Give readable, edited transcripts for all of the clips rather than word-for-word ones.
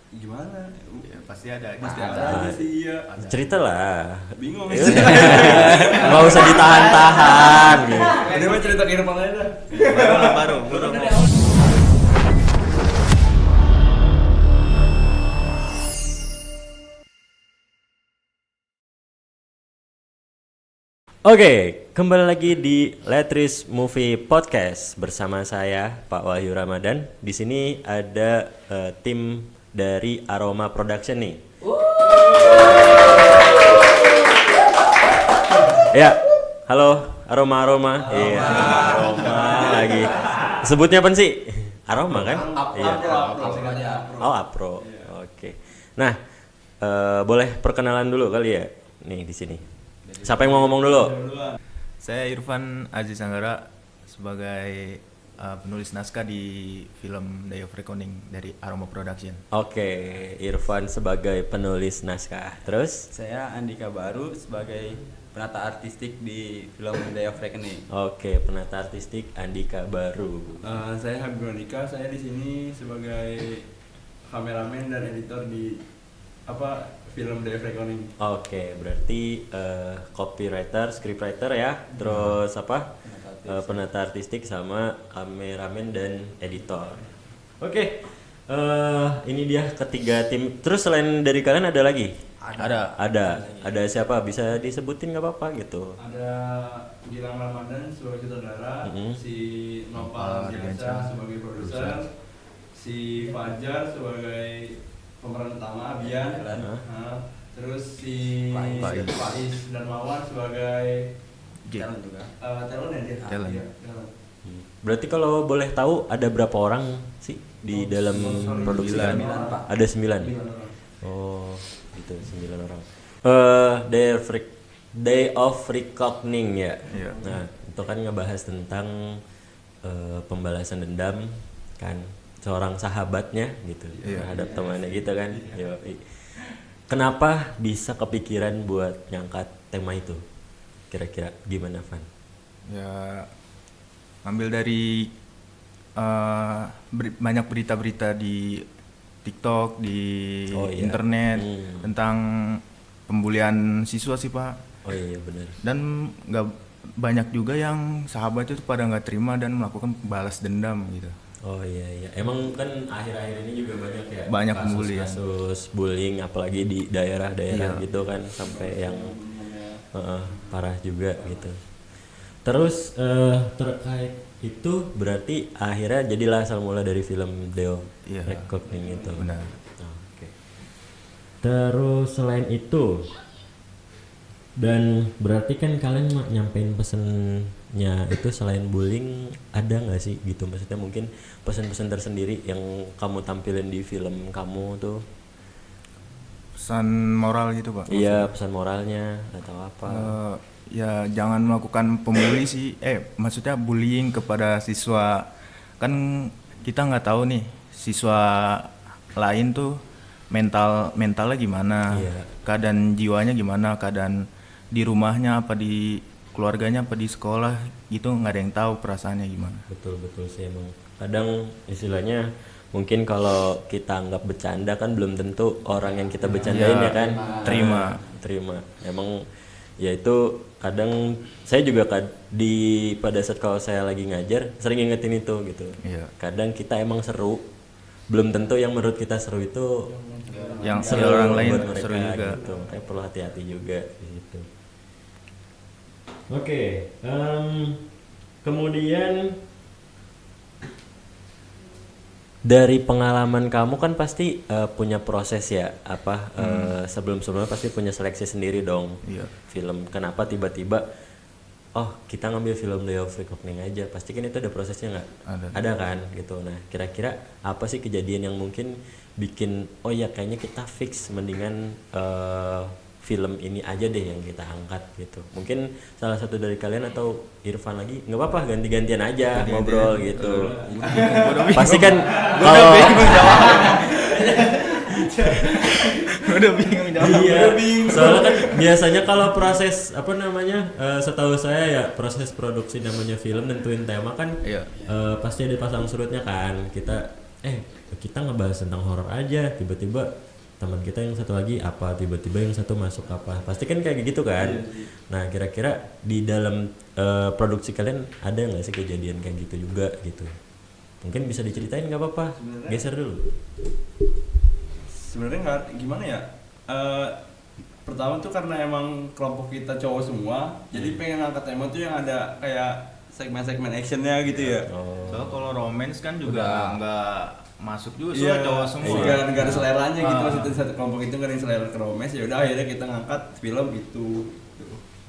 Gimana? Ya, pasti ada. Pasti ada aja sih, iya. Cerita lah. Bingung Ya sih. udah. Nggak usah ditahan-tahan gitu. Ini mah cerita ke Irfan aja dah. Baru. Oke, kembali lagi di Letris Movie Podcast bersama saya Pak Wahyu Ramadan. Di sini ada tim dari Aroma Production nih. Ya, halo Aroma. Iya, Aroma lagi. Sebutnya apa sih? Aroma kan? Iya. Oh, Apro. Oke. Nah, boleh perkenalan dulu kali ya. Nih di sini. Siapa yang mau ngomong dulu? Saya Irfan Aziz Anggara sebagai penulis naskah di film Day of Reckoning dari Aroma Production. Oke, Irfan sebagai penulis naskah. Terus? Saya Andika Baru sebagai penata artistik di film Day of Reckoning. Oke, penata artistik Andika Baru. Saya Habib Andika, saya di sini sebagai kameramen dan editor di film Day of Reckoning. Oke, berarti copywriter, scriptwriter ya. Terus apa? Penata artistik sama kameramen dan editor. Oke. Ini dia ketiga tim. Terus selain dari kalian ada lagi? Ada siapa? Bisa disebutin nggak apa-apa gitu. Ada Gilang Ramadan sebagai sutradara, si Nopal Diansyah sebagai produser, si Fajar sebagai pemeran utama Abian, terus si Faiz dan Mawan sebagai talent juga. Talent ya dia. Talent. Iya, talent. Berarti kalau boleh tahu ada berapa orang sih di dalam produksi kan? Ada 9. Oh, gitu 9 orang. Day of Reckoning ya. Iya. Nah, itu kan ngebahas tentang pembalasan dendam kan seorang sahabatnya gitu terhadap temannya gitu kan. Yoi. Kenapa bisa kepikiran buat ngangkat tema itu? Kira-kira gimana, Van? Ya, ambil dari banyak berita-berita di TikTok, di internet tentang pembulian siswa sih Pak. Oh iya benar. Dan nggak banyak juga yang sahabat itu pada nggak terima dan melakukan balas dendam gitu. Oh iya. Emang kan akhir-akhir ini juga banyak ya. Banyak pembulian. Kasus bullying apalagi di daerah-daerah gitu kan sampai yang parah juga gitu. Terus terkait itu berarti akhirnya jadilah asal mula dari film Day of Reckoning itu. Benar. Oke. Terus selain itu dan berarti kan kalian nyampein pesennya itu selain bullying ada nggak sih gitu, maksudnya mungkin pesan-pesan tersendiri yang kamu tampilin di film kamu tuh? Pesan moral gitu Pak? Iya, pesan moralnya atau apa? Ya jangan melakukan maksudnya bullying kepada siswa. Kan kita nggak tahu nih siswa lain tuh mentalnya gimana, keadaan jiwanya gimana, keadaan di rumahnya apa di keluarganya apa di sekolah gitu, nggak ada yang tahu perasaannya gimana. Betul sih emang. Kadang istilahnya mungkin kalau kita anggap bercanda kan belum tentu orang yang kita bercandain ya kan terima. Emang ya itu kadang saya juga pada saat kalau saya lagi ngajar sering ingetin itu gitu. Kadang kita emang seru, belum tentu yang menurut kita seru itu yang seru orang lain buat mereka seru juga gitu. Makanya perlu hati-hati juga gitu. Oke, kemudian dari pengalaman kamu kan pasti punya proses ya sebelum-sebelumnya pasti punya seleksi sendiri dong. Film kenapa tiba-tiba kita ngambil film Day of Reckoning aja, pasti kan itu ada prosesnya nggak? Ada kan gitu. Nah kira-kira apa sih kejadian yang mungkin bikin kayaknya kita fix mendingan film ini aja deh yang kita angkat gitu. Mungkin salah satu dari kalian atau Irfan lagi, nggak apa-apa ganti-gantian aja ngobrol gitu. Pasti kan kalau udah bingung jawab. Iya, soalnya kan biasanya kalau proses setahu saya ya proses produksi namanya film nentuin tema kan pasti ada pasang surutnya kan. Kita kita ngebahas tentang horor aja, tiba-tiba teman kita yang satu lagi apa, tiba-tiba yang satu masuk apa, pasti kan kayak gitu kan. Nah kira-kira di dalam produksi kalian ada nggak sih kejadian kayak gitu juga gitu? Mungkin bisa diceritain, nggak apa-apa, geser dulu. Sebenarnya nggak gimana ya, pertama tuh karena emang kelompok kita cowok semua, jadi pengen ngangkat tema tuh yang ada kayak segmen-segmen actionnya gitu ya. Soalnya kalau romance kan juga nggak masuk juga, Iya, soalnya cowok semua. nggak ada seleranya gitu, maksudnya satu kelompok itu nggak ada yang selera ke romance, ya udah akhirnya kita ngangkat film gitu.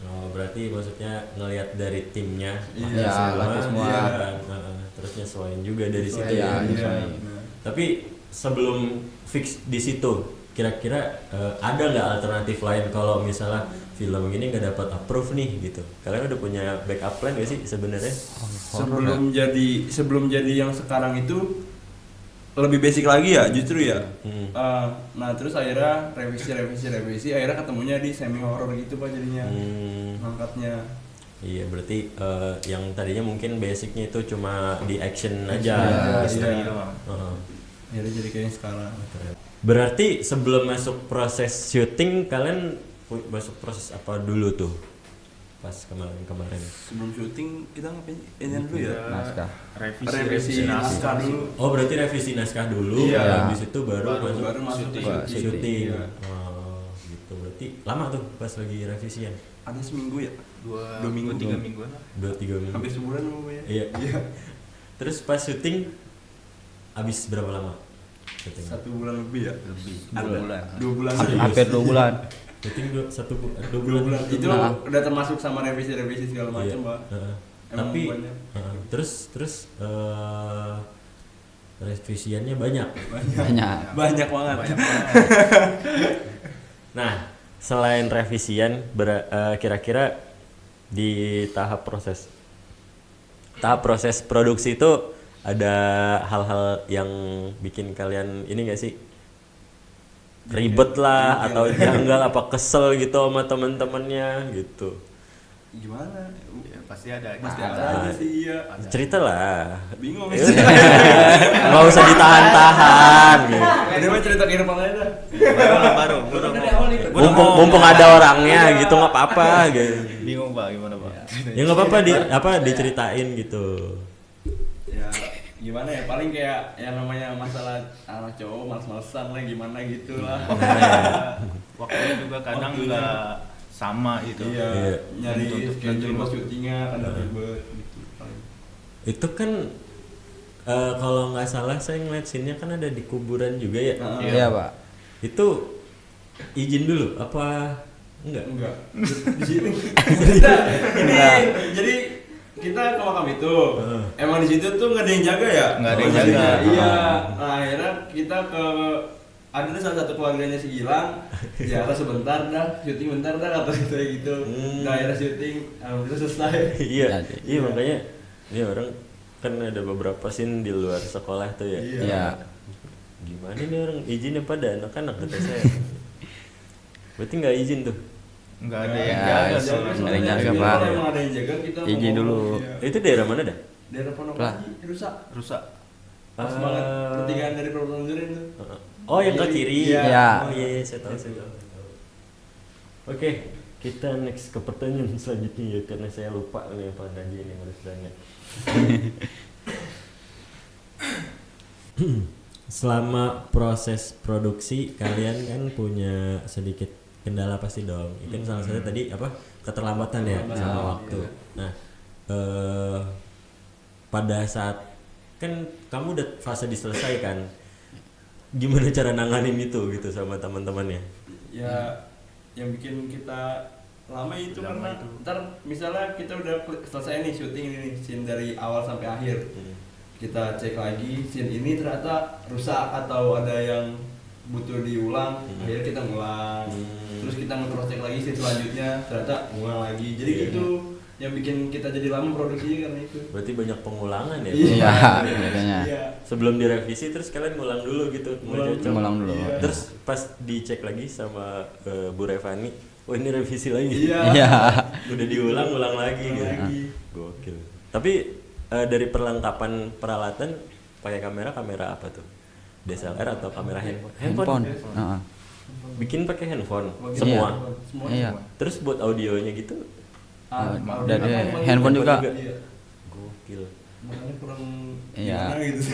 Oh berarti maksudnya ngelihat dari timnya, Iya, laki semua. kan, terus nyesuaiin juga dari situ ya. Tapi sebelum fix di situ, kira-kira ada nggak alternatif lain kalau misalnya film ini nggak dapat approve nih gitu? Kalian udah punya backup plan nggak sih sebenarnya? Sebelum jadi yang sekarang itu lebih basic lagi ya justru ya. Nah terus akhirnya revisi akhirnya ketemunya di semi horror gitu Pak jadinya angkatnya. Iya berarti yang tadinya mungkin basicnya itu cuma di action aja. Iya. Heeh. Akhirnya jadi kayak sekarang. Berarti sebelum masuk proses syuting kalian masuk proses apa dulu tuh? Pas kemarin. Sebelum syuting kita ngapain? Ini dulu ya. Naskah. Revisi naskah dulu. Oh berarti revisi naskah dulu, Iya. habis itu baru masuk syuting. Iya. Oh, gitu. Berarti lama tuh pas lagi revisian. Ada seminggu ya? 2 minggu 3 mingguan lah. 2-3 minggu. Hampir sebulan namanya. Iya. Terus pas syuting habis berapa lama? Syuting. 1 bulan lebih ya? Bulan. 2 bulan. Hampir 2 bulan. Syuting 2 2 bulan. Itu udah termasuk sama revisi segala macam, Iya. Pak. Emang Tapi banyak. terus revisiannya banyak. Banyak banget. Nah, selain revisian, kira-kira di tahap proses produksi itu ada hal-hal yang bikin kalian ini nggak sih ribet lah atau janggal apa kesel gitu sama teman-temannya gitu? Gimana? Ya, pasti ada. Pasti ada aja sih, iya. Cerita lah. Bingung Ya sih. udah. Nggak usah ditahan-tahan gitu. Ini mah cerita kehidupan aja dah. Baru. Mumpung ada orangnya gitu nggak apa-apa gitu. Bingung Pak, gimana Pak? Ya nggak apa-apa diceritain gitu. Ya gimana ya, paling kayak yang namanya masalah anak cowok males-malesan lah gimana gitu lah. Waktunya juga kadang nggak sama gitu. Iya. Nyari Untuk schedule syutingnya kadang ribet gitu paling. Itu kan kalau nggak salah saya ngeliat scene-nya kan ada di kuburan juga ya. Iya, Pak. Itu izin dulu apa enggak? Enggak. Di sini. Jadi kita ke makam itu. Emang di situ tuh nggak ada yang jaga ya? Nggak ada yang jaga. Iya. Nah, akhirnya kita ke ada tuh salah satu keluarganya si Gilang. Ya, sebentar dah, syuting bentar dah kata kita gitu. Nah, akhirnya syuting alhamdulillah selesai. Iya. Jadi. Iya makanya ini orang kan ada beberapa scene di luar sekolah tuh ya. Iya. Gimana nih orang izinnya pada anak-anak kata saya. Berarti nggak izin tuh. Nggak ada Ya, yang jaga. nggak ada yang jaga, Kalau Pak. emang ada yang jaga kita Izin ngomong. dulu. Iya. Itu daerah mana dah? Daerah Pondok Lah. Lagi, rusak. Pas Ah. banget pertigaan dari Perempatan Duren tuh. Oh yang ke kiri. Iya. Oh iya, saya tahu. Oke, kita next ke pertanyaan selanjutnya ya karena saya lupa nih apa tadi yang harus tanya. Selama proses produksi kalian kan punya sedikit kendala pasti dong. Itu kan salah satu tadi apa keterlambatan ya sama waktu. Nah, pada saat kan kamu udah fase diselesaikan, gimana cara nanganin itu gitu sama teman-temannya? Ya yang bikin kita lama itu karena ntar misalnya kita udah selesai nih syuting ini nih scene dari awal sampai akhir, kita cek lagi scene ini ternyata rusak atau ada yang butuh diulang, akhirnya kita ngulang, terus kita nge-cross check lagi scene selanjutnya ternyata ngulang lagi, jadi itu yang bikin kita jadi lama produksinya karena itu. Berarti banyak pengulangan ya? Iya, makanya. Iya. Sebelum direvisi terus kalian ngulang dulu gitu, Ngulang cocok. Ngulang dulu. Iya. Terus pas dicek lagi sama Bu Revani, oh ini revisi lagi. Iya. Udah diulang lagi gitu. Lagi. Gokil. Tapi dari perlengkapan peralatan pakai kamera apa tuh? DSLR atau kamera Handphone. Bikin pakai handphone semua. Iya. Terus buat audionya gitu Dari handphone juga. gokil. Makanya kurang Iya. gimana gitu sih.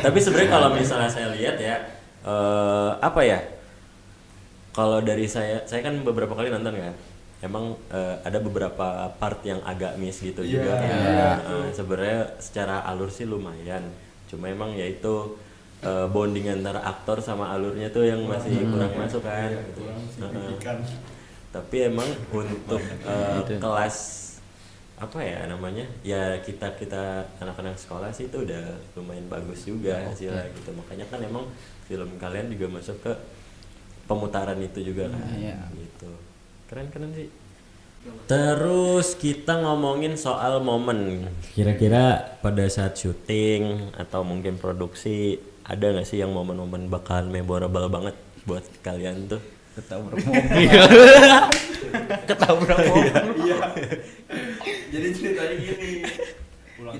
Tapi sebenarnya kalau misalnya saya lihat ya apa ya? Kalau dari saya kan beberapa kali nonton kan. Emang ada beberapa part yang agak miss gitu juga. Sebenarnya secara alur sih lumayan. Cuma emang ya itu bonding antara aktor sama alurnya tuh yang masih kurang masuk kan. Gitu. Kurang signifikan. Tapi emang untuk kelas apa ya namanya? Ya kita anak-anak sekolah sih itu udah lumayan bagus juga hasilnya gitu. Makanya kan emang film kalian juga masuk ke pemutaran itu juga kan. Gitu. Keren sih. Terus kita ngomongin soal momen. Kira-kira pada saat syuting atau mungkin produksi ada nggak sih yang momen-momen bakalan memorable banget buat kalian tuh? Ketabrak mobil. Ketabrak mobil. Iya. Jadi ceritanya gini.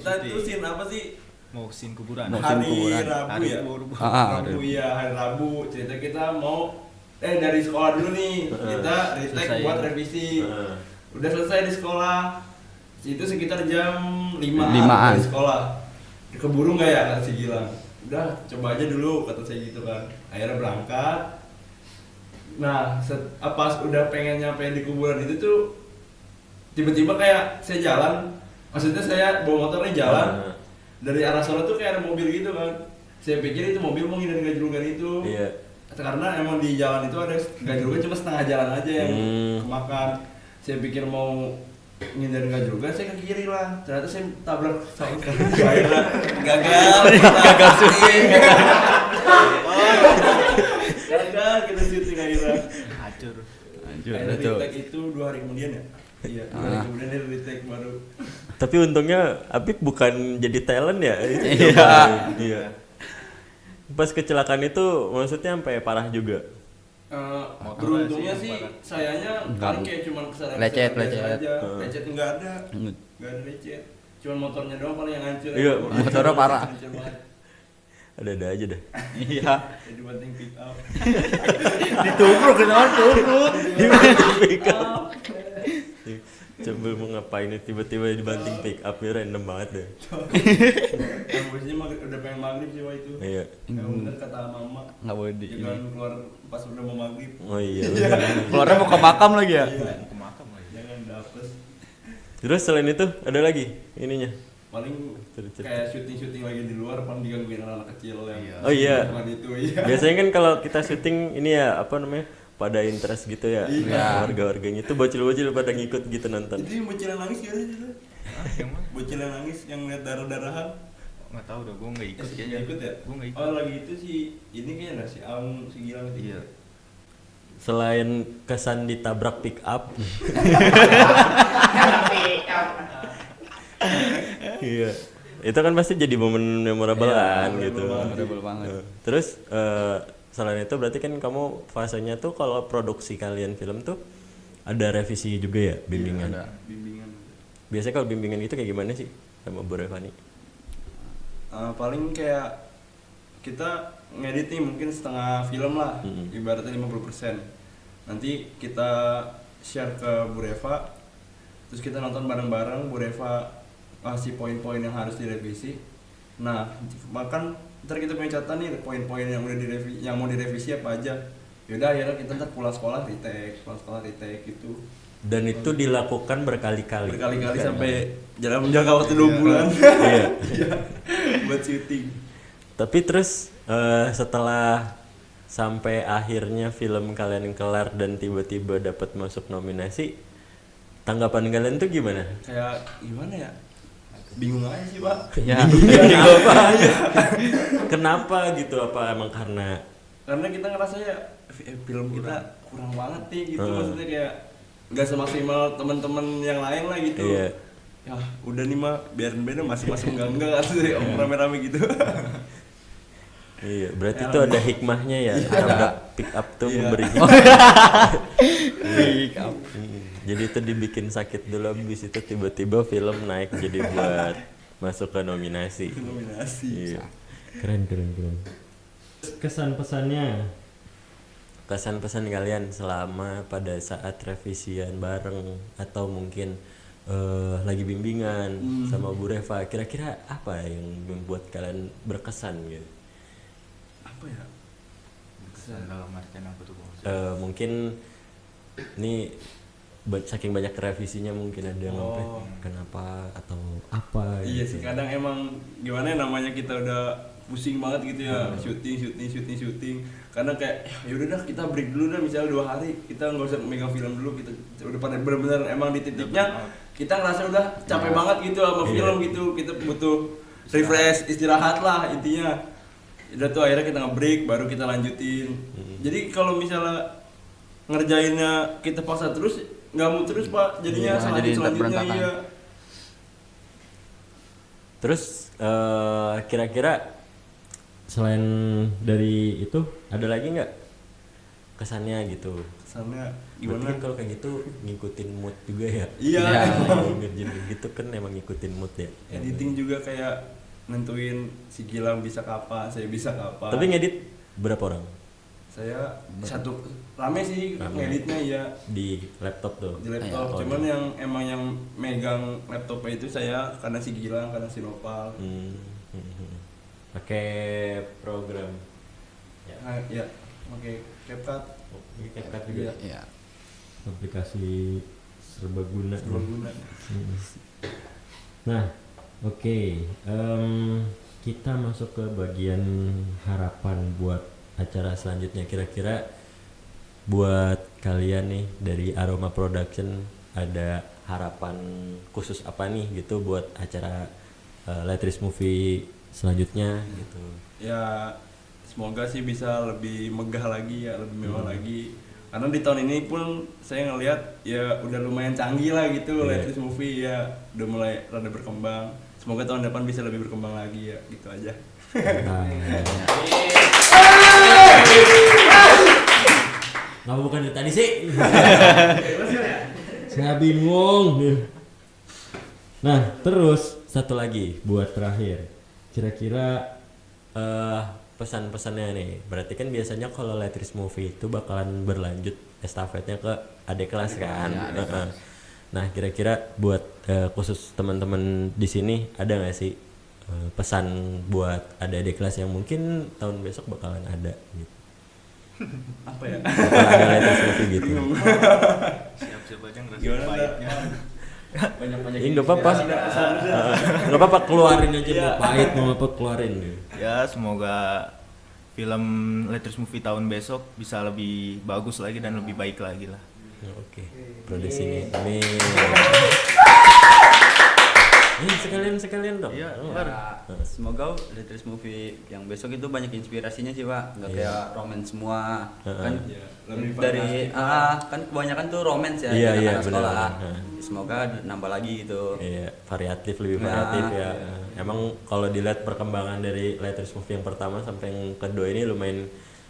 Kita tuh scene apa sih? Mau scene kuburan. Hari Rabu Hari ya. Rabu. Rabu ya, hari Rabu. Cerita kita mau dari sekolah dulu nih. Kita retake buat revisi. Udah selesai di sekolah. Itu sekitar jam 5-an di sekolah. Keburu nggak ya kata si Gilang? Udah coba aja dulu kata saya gitu kan. Akhirnya berangkat. Nah, pas udah pengen nyampe di kuburan itu tuh tiba-tiba kayak saya jalan. Maksudnya saya bawa motornya jalan. Dari arah sana tuh kayak ada mobil gitu kan. Saya pikir itu mobil mau ngindarin gajrugan itu. Iya. Karena emang di jalan itu ada gajrugan cuma setengah jalan aja yang kemakan. Saya pikir mau ngindarin gajrugan, saya ke kiri lah. Ternyata saya tabrak sama gagal syuting. Gagal kita syuting akhirnya. Hancur. Akhirnya retake itu 2 hari kemudian ya. Iya, 2 hari kemudian dia retake baru. Tapi untungnya Apik bukan jadi talent ya. Iya. Pas kecelakaan itu maksudnya sampai parah juga. Beruntungnya sih sayanya paling kayak cuman kesalahan Lecet. aja. Lecet enggak ada lecet. Cuman motornya doang paling yang hancur. Iya, motornya parah. Hancur banget. Ada aja dah. Iya. Jadi banting pick up. Ditubruk kenapa tubruk? Pick up. Coba mau ngapain nih tiba-tiba dibanting pick up ya random banget deh. Yang biasanya udah pengen maghrib sih waktu itu. Iya. Yang bener kata mama. Nggak boleh di. Jangan keluar pas udah mau maghrib. Oh iya. Keluarnya mau ke makam lagi ya? Iya. Ke makam lagi. Jangan dapet. Terus selain itu ada lagi ininya. Paling kayak syuting lagi di luar paling digangguin anak kecil yang Oh iya. itu iya. Biasanya kan kalau kita syuting ini ya apa namanya? Pada interest gitu ya. Warga-warganya tuh bocil-bocil pada ngikut gitu nonton. Itu yang bocil yang nangis gak sih? Yang mana? Bocil yang nangis yang lihat darah-darahan. Nggak tahu dah, gue nggak ikut Nggak kayaknya. ikut ya? Gue nggak ikut. Oh lagi itu sih ini kayaknya nggak si Aung si Gilang itu. Iya. Selain kesan ditabrak pick up. Iya. Itu kan pasti jadi momen memorable kan gitu. Memorable banget. Terus selain itu berarti kan kamu fasenya tuh kalau produksi kalian film tuh ada revisi juga ya, bimbingan. Ada. Bimbingan. Biasanya kalau bimbingan itu kayak gimana sih sama Bu Revani? Paling kayak kita ngedit nih mungkin setengah film lah, ibaratnya 50%. Nanti kita share ke Bu Reva, terus kita nonton bareng-bareng. Bu Reva kasih poin-poin yang harus direvisi. Nah, makan ntar kita punya catatan nih poin-poin yang udah direvisi, yang mau direvisi apa aja. Yaudah akhirnya kita ntar pulang sekolah retake gitu. Dan itu dilakukan berkali-kali Sampai dalam jangka waktu 2 bulan. Iya. Buat syuting. Tapi terus setelah sampai akhirnya film kalian kelar dan tiba-tiba dapat masuk nominasi, tanggapan kalian tuh gimana? Kayak gimana ya? Bingung aja sih Pak. Ya. Kenapa gitu? Apa emang karena Kita ngerasa ya film kita kurang banget nih gitu. Maksudnya kayak nggak semaksimal teman-teman yang lain lah gitu. Iya. Ya udah nih mah biarin beda masing-masing enggak sih rame-rame gitu. Iya, berarti itu ada hikmahnya ya. Tabrak pick up tuh memberi Pick up. Jadi itu dibikin sakit dulu, habis itu tiba-tiba film naik jadi buat masuk ke nominasi. Nominasi. Iya. Keren. Kesan pesan kalian selama pada saat revisian bareng atau mungkin lagi bimbingan sama Bu Reva, kira-kira apa yang membuat kalian berkesan gitu? Apa ya? Dalam artian apa tuh, Bang? Mungkin ini saking banyak revisinya mungkin ada yang sampai kenapa atau apa Iya gitu. sih, kadang emang gimana ya, namanya kita udah pusing banget gitu ya, syuting. Karena kayak yaudah dah kita break dulu dah, misalnya 2 hari kita nggak usah megang film dulu, kita udah pada benar-benar emang di titiknya kita ngerasa udah capek banget gitu sama film gitu, kita butuh refresh, istirahat lah intinya. Udah tuh akhirnya kita nge-break baru kita lanjutin. Jadi kalau misalnya ngerjainnya kita paksa terus nggak mau terus Pak, jadinya selanjutnya iya. Terus kira-kira selain dari itu ada lagi nggak kesannya gitu? Kesannya Berarti gimana? kan kalau kayak gitu ngikutin mood juga ya? Iya. Ngerjain gitu kan emang ngikutin mood ya. Editing juga kayak nentuin si Gilang bisa kapan, saya bisa kapan. Tapi ngedit berapa orang? Saya satu rame sih ngeditnya ya Di laptop tuh? di laptop. Cuman yang megang laptopnya itu saya, karena si Gilang, karena si Nopal. Pakai program Ya, oke, CapCut. CapCut juga. Iya. aplikasi serbaguna. Serbaguna. Nah, oke. Kita masuk ke bagian harapan buat acara selanjutnya. Kira-kira buat kalian nih dari Aroma Production ada harapan khusus apa nih gitu buat acara Letris Movie selanjutnya gitu? Ya, semoga sih bisa lebih megah lagi ya, lebih mewah lagi. Karena di tahun ini pun saya ngelihat ya udah lumayan canggih lah gitu, Letris Movie ya udah mulai rada berkembang. Semoga tahun depan bisa lebih berkembang lagi ya, gitu aja. Ngapa bukan dari tadi sih? Saya bingung. Nah, terus satu lagi buat terakhir. Kira-kira pesan-pesannya nih, berarti kan biasanya kalau Letris Movie itu bakalan berlanjut estafetnya ke adik kelas kan. Nah, kira-kira buat khusus teman-teman di sini ada nggak sih pesan buat adik-adik kelas yang mungkin tahun besok bakalan ada gitu? Apa ya? Bakalan ada Letris Movie gitu. Siap-siap aja ngerasain Gimana, pahitnya. Banyak-banyak Ini nggak apa-apa, nggak apa-apa, keluarin aja mau pahit mau apa keluarin. Ya, semoga film Letris Movie tahun besok bisa lebih bagus lagi dan lebih baik lagi lah. Oke, produksinya. Amin. Sekalian dong. Iya, Semoga Letris Movie yang besok itu banyak inspirasinya sih Pak, nggak kayak romance semua kan. Lebih Dari kan kebanyakan tuh romance ya Iya, di iya, anak-anak sekolah. benar. Semoga nambah lagi gitu. Iya, lebih variatif ya. Emang kalau dilihat perkembangan dari Letris Movie yang pertama sampai yang kedua ini lumayan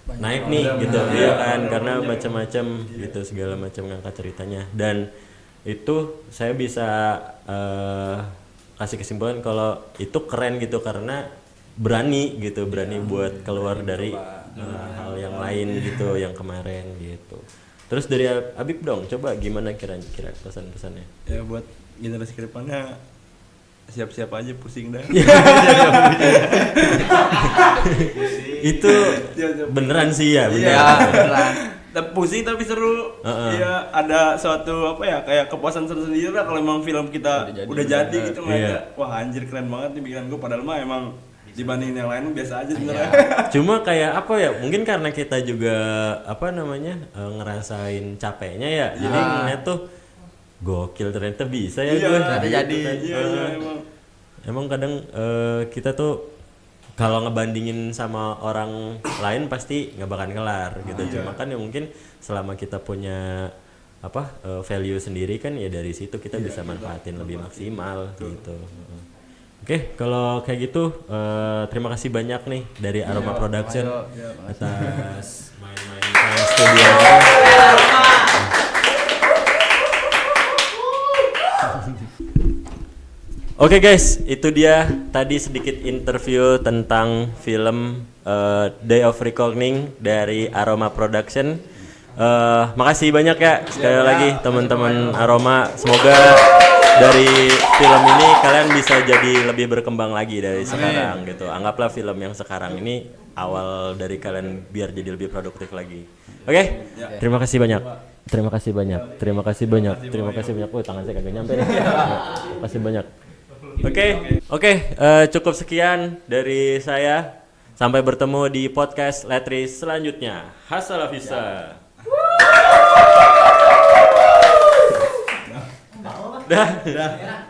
naik nih gitu, iya kan, karena macam-macam gitu, segala macam ngangkat ceritanya. Dan itu saya bisa kasih kesimpulan kalau itu keren gitu karena berani gitu, berani buat keluar dari hal yang lain gitu yang kemarin gitu. Terus dari Habib dong, coba gimana kira-kira pesan-pesannya? Ya buat generasi ke depannya siap-siap aja pusing dah. Itu beneran sih ya, beneran. Iya, beneran. Pusing tapi seru. Iya, ada suatu apa ya, kayak kepuasan tersendiri lah kalau emang film kita udah jadi gitu ngeliatnya. Wah, anjir keren banget nih bikinan gue, padahal mah emang dibandingin yang lain biasa aja sebenarnya. Cuma kayak apa ya, mungkin karena kita juga apa namanya ngerasain capeknya ya, jadi ngeliat tuh gokil ternyata bisa ya gue. Ternyata jadi. Iya, Emang kadang kita tuh kalau ngebandingin sama orang lain pasti nggak bakalan kelar gitu. Cuma kan ya mungkin selama kita punya apa value sendiri kan ya dari situ kita bisa manfaatin lebih maksimal gitu. Oke, kalau kayak gitu terima kasih banyak nih dari Aroma Production atas main-main ke studio. Oke guys, itu dia tadi sedikit interview tentang film Day of Reckoning dari Aroma Production. Makasih banyak ya sekali lagi teman-teman Aroma. Semoga dari film ini kalian bisa jadi lebih berkembang lagi dari sekarang gitu. Anggaplah film yang sekarang ini awal dari kalian biar jadi lebih produktif lagi. Oke? Terima kasih banyak. Terima kasih banyak. Terima kasih banyak. Terima kasih banyak. Oh, tangan saya kagak nyampe nih. Terima kasih banyak. Oke, cukup sekian dari saya. Sampai bertemu di podcast Letris selanjutnya. Hasta la vista. Dah.